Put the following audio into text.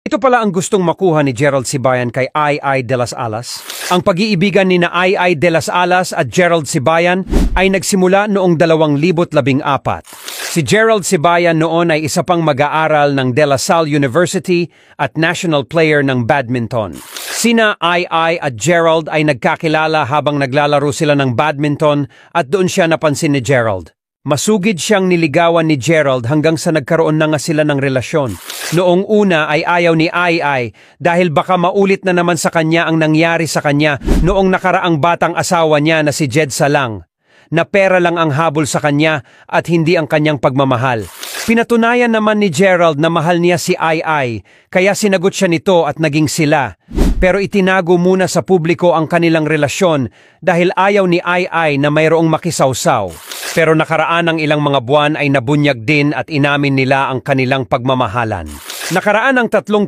Ito pala ang gustong makuha ni Gerald Sibayan kay Ai de las Alas. Ang pag-iibigan ni na Ai de las Alas at Gerald Sibayan ay nagsimula noong 2014. Si Gerald Sibayan noon ay isa pang mag-aaral ng De La Salle University at national player ng badminton. Sina Ai at Gerald ay nagkakilala habang naglalaro sila ng badminton at doon siya napansin ni Gerald. Masugid siyang niligawan ni Gerald hanggang sa nagkaroon na nga sila ng relasyon. Noong una ay ayaw ni Ai dahil baka maulit na naman sa kanya ang nangyari sa kanya noong nakaraang batang asawa niya na si Jed Salang, na pera lang ang habol sa kanya at hindi ang kanyang pagmamahal. Pinatunayan naman ni Gerald na mahal niya si Ai, kaya sinagot siya nito at naging sila. Pero itinago muna sa publiko ang kanilang relasyon dahil ayaw ni Ai na mayroong makisawsaw. Pero nakaraan ng ilang mga buwan ay nabunyag din at inamin nila ang kanilang pagmamahalan. Nakaraan ng 3 taon